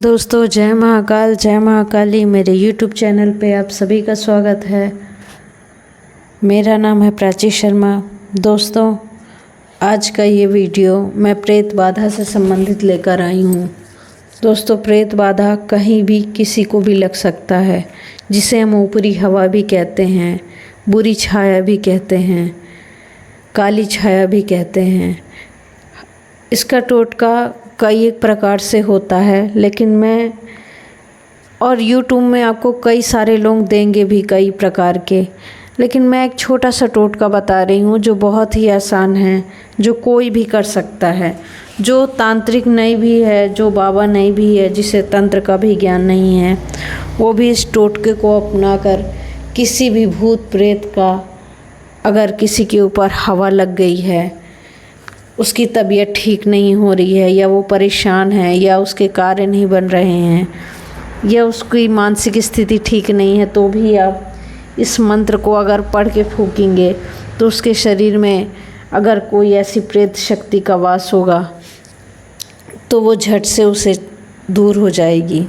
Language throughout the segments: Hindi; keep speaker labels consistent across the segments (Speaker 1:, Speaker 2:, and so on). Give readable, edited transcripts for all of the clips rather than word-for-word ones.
Speaker 1: दोस्तों जय महाकाल जय महाकाली। मेरे YouTube चैनल पे आप सभी का स्वागत है। मेरा नाम है प्राची शर्मा। दोस्तों आज का ये वीडियो मैं प्रेत बाधा से संबंधित लेकर आई हूँ। दोस्तों प्रेत बाधा कहीं भी किसी को भी लग सकता है, जिसे हम ऊपरी हवा भी कहते हैं, बुरी छाया भी कहते हैं, काली छाया भी कहते हैं। इसका टोटका कई एक प्रकार से होता है, लेकिन मैं और YouTube में आपको कई सारे लोग देंगे भी कई प्रकार के, लेकिन मैं एक छोटा सा टोटका बता रही हूँ जो बहुत ही आसान है, जो कोई भी कर सकता है, जो तांत्रिक नहीं भी है, जो बाबा नहीं भी है, जिसे तंत्र का भी ज्ञान नहीं है, वो भी इस टोटके को अपनाकर किसी भी भूत प्रेत का अगर किसी के ऊपर हवा लग गई है, उसकी तबीयत ठीक नहीं हो रही है, या वो परेशान है, या उसके कार्य नहीं बन रहे हैं, या उसकी मानसिक स्थिति ठीक नहीं है, तो भी आप इस मंत्र को अगर पढ़ के फूकेंगे तो उसके शरीर में अगर कोई ऐसी प्रेत शक्ति का वास होगा तो वो झट से उसे दूर हो जाएगी।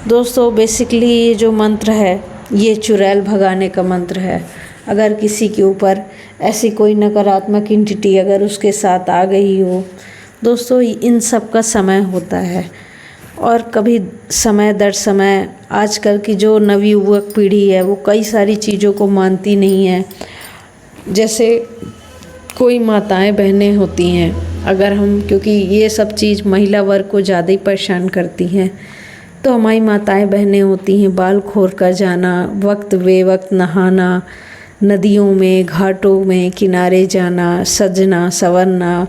Speaker 1: दोस्तों बेसिकली ये जो मंत्र है ये चुड़ैल भगाने का मंत्र है। अगर किसी के ऊपर ऐसी कोई नकारात्मक एंटिटी अगर उसके साथ आ गई हो, दोस्तों इन सब का समय होता है, और कभी समय दर समय आजकल की जो नवयुवक पीढ़ी है वो कई सारी चीज़ों को मानती नहीं है। जैसे कोई माताएं बहनें होती हैं, अगर हम क्योंकि ये सब चीज़ महिला वर्ग को ज़्यादा ही परेशान करती हैं, तो हमारी माताएं बहनें होती हैं बाल खोल कर जाना, वक्त बेवक्त नहाना, नदियों में घाटों में किनारे जाना, सजना संवरना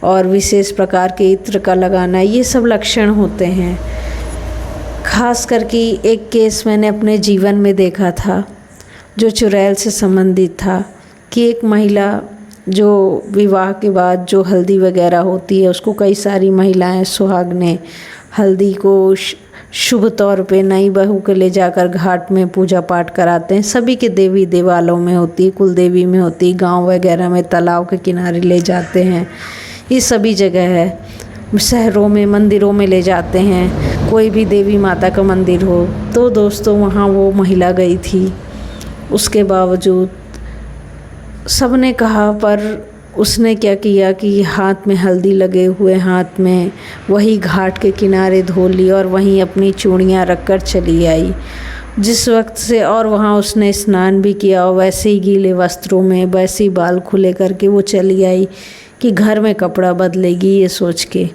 Speaker 1: और विशेष प्रकार के इत्र का लगाना, ये सब लक्षण होते हैं। खास करके एक केस मैंने अपने जीवन में देखा था जो चुड़ैल से संबंधित था, कि एक महिला जो विवाह के बाद जो हल्दी वगैरह होती है, उसको कई सारी महिलाएं सुहागनें हल्दी को शुभ तौर पे नई बहू के ले जाकर घाट में पूजा पाठ कराते हैं। सभी के देवी देवालयों में होती है, कुल देवी में होती है, गांव वगैरह में तालाब के किनारे ले जाते हैं, ये सभी जगह है। शहरों में मंदिरों में ले जाते हैं, कोई भी देवी माता का मंदिर हो। तो दोस्तों वहाँ वो महिला गई थी, उसके बावजूद सबने कहा, पर उसने क्या किया कि हाथ में हल्दी लगे हुए हाथ में वही घाट के किनारे धो ली और वहीं अपनी चूड़ियाँ रखकर चली आई। जिस वक्त से और वहाँ उसने स्नान भी किया और वैसे ही गीले वस्त्रों में वैसे ही बाल खुले करके वो चली आई कि घर में कपड़ा बदलेगी ये सोच के।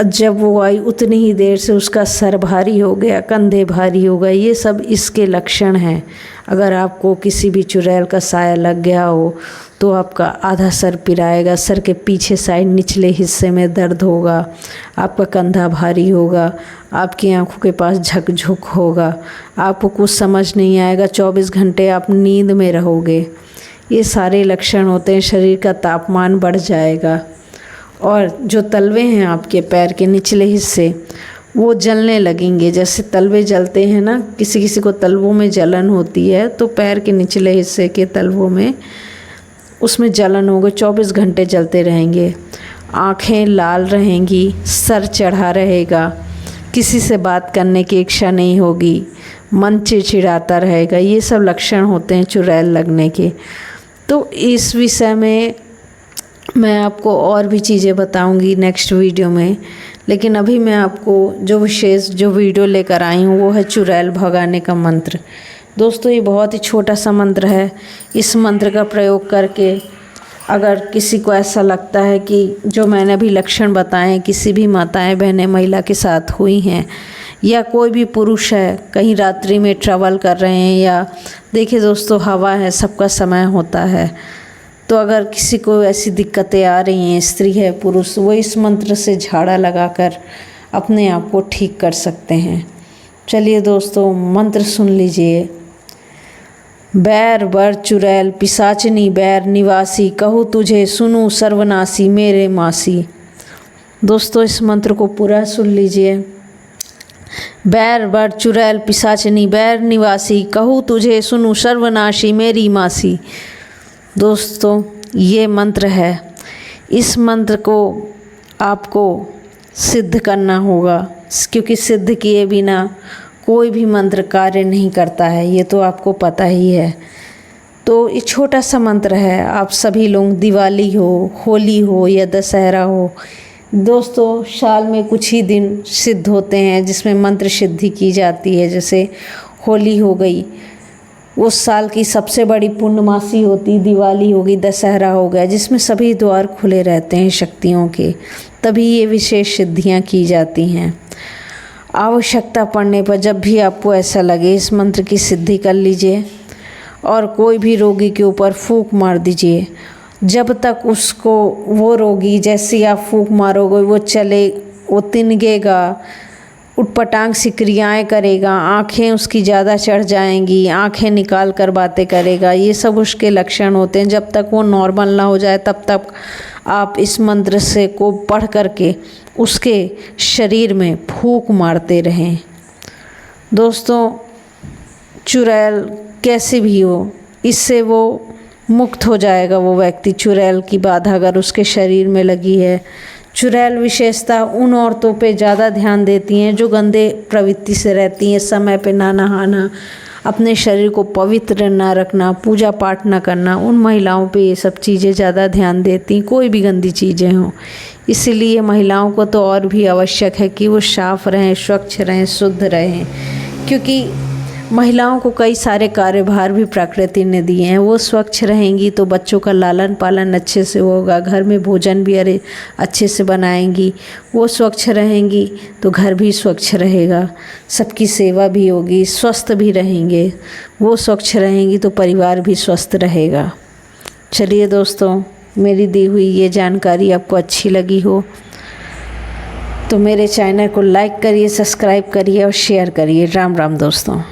Speaker 1: जब वो आई उतनी ही देर से उसका सर भारी हो गया, कंधे भारी हो गए। ये सब इसके लक्षण हैं। अगर आपको किसी भी चुड़ैल का साया लग गया हो तो आपका आधा सर पिराएगा, सर के पीछे साइड निचले हिस्से में दर्द होगा, आपका कंधा भारी होगा, आपकी आंखों के पास झकझक होगा, आपको कुछ समझ नहीं आएगा, 24 घंटे आप नींद में रहोगे। ये सारे लक्षण होते हैं। शरीर का तापमान बढ़ जाएगा और जो तलवे हैं आपके पैर के निचले हिस्से वो जलने लगेंगे। जैसे तलवे जलते हैं ना, किसी किसी को तलवों में जलन होती है, तो पैर के निचले हिस्से के तलवों में उसमें जलन होगी, 24 घंटे जलते रहेंगे। आँखें लाल रहेंगी, सर चढ़ा रहेगा, किसी से बात करने की इच्छा नहीं होगी, मन चिड़चिड़ाता रहेगा। ये सब लक्षण होते हैं चुड़ैल लगने के। तो इस विषय में मैं आपको और भी चीज़ें बताऊंगी नेक्स्ट वीडियो में, लेकिन अभी मैं आपको जो विशेष जो वीडियो लेकर आई हूँ वो है चुड़ैल भगाने का मंत्र। दोस्तों ये बहुत ही छोटा सा मंत्र है। इस मंत्र का प्रयोग करके अगर किसी को ऐसा लगता है कि जो मैंने अभी लक्षण बताए किसी भी माताएं बहनें महिला के साथ हुई हैं, या कोई भी पुरुष है कहीं रात्रि में ट्रैवल कर रहे हैं, या देखिए दोस्तों हवा है, सबका समय होता है, तो अगर किसी को ऐसी दिक्कतें आ रही हैं, स्त्री है पुरुष, वो इस मंत्र से झाड़ा लगाकर अपने आप को ठीक कर सकते हैं। चलिए दोस्तों मंत्र सुन लीजिए। बैर बर चुड़ैल पिशाचनी बैर निवासी, कहूँ तुझे सुनूँ सर्वनाशी मेरे मासी। दोस्तों इस मंत्र को पूरा सुन लीजिए। बैर बर चुड़ैल पिशाचनी बैर निवासी, कहूँ तुझे सुनूँ सर्वनाशी मेरी मासी। दोस्तों ये मंत्र है। इस मंत्र को आपको सिद्ध करना होगा, क्योंकि सिद्ध किए बिना कोई भी मंत्र कार्य नहीं करता है, ये तो आपको पता ही है। तो ये छोटा सा मंत्र है, आप सभी लोग दिवाली हो, होली हो या दशहरा हो, दोस्तों साल में कुछ ही दिन सिद्ध होते हैं जिसमें मंत्र सिद्धि की जाती है। जैसे होली हो गई, उस साल की सबसे बड़ी पूर्णमासी होती, दिवाली हो गई, दशहरा हो गया, जिसमें सभी द्वार खुले रहते हैं शक्तियों के, तभी ये विशेष सिद्धियां की जाती हैं। आवश्यकता पड़ने पर जब भी आपको ऐसा लगे इस मंत्र की सिद्धि कर लीजिए और कोई भी रोगी के ऊपर फूंक मार दीजिए। जब तक उसको वो रोगी, जैसे आप फूंक मारोगे वो चले, वो तिनगेगा, उटपटांग सी क्रियाएँ करेगा, आँखें उसकी ज़्यादा चढ़ जाएंगी, आँखें निकाल कर बातें करेगा, ये सब उसके लक्षण होते हैं। जब तक वो नॉर्मल ना हो जाए तब तक आप इस मंत्र से को पढ़ करके उसके शरीर में फूंक मारते रहें। दोस्तों चुड़ैल कैसे भी हो, इससे वो मुक्त हो जाएगा। वो व्यक्ति, चुड़ैल की बाधा अगर उसके शरीर में लगी है। चुड़ैल विशेषता उन औरतों पे ज़्यादा ध्यान देती हैं जो गंदे प्रवृत्ति से रहती हैं, समय पे ना नहाना, अपने शरीर को पवित्र ना रखना, पूजा पाठ ना करना, उन महिलाओं पे ये सब चीज़ें ज़्यादा ध्यान देती, कोई भी गंदी चीज़ें हों। इसीलिए महिलाओं को तो और भी आवश्यक है कि वो साफ रहें, स्वच्छ रहें, शुद्ध रहें, क्योंकि महिलाओं को कई सारे कार्यभार भी प्रकृति ने दिए हैं। वो स्वच्छ रहेंगी तो बच्चों का लालन पालन अच्छे से होगा, घर में भोजन भी अच्छे से बनाएंगी। वो स्वच्छ रहेंगी तो घर भी स्वच्छ रहेगा, सबकी सेवा भी होगी, स्वस्थ भी रहेंगे। वो स्वच्छ रहेंगी तो परिवार भी स्वस्थ रहेगा। चलिए दोस्तों, मेरी दी हुई ये जानकारी आपको अच्छी लगी हो तो मेरे चैनल को लाइक करिए, सब्सक्राइब करिए और शेयर करिए। राम राम दोस्तों।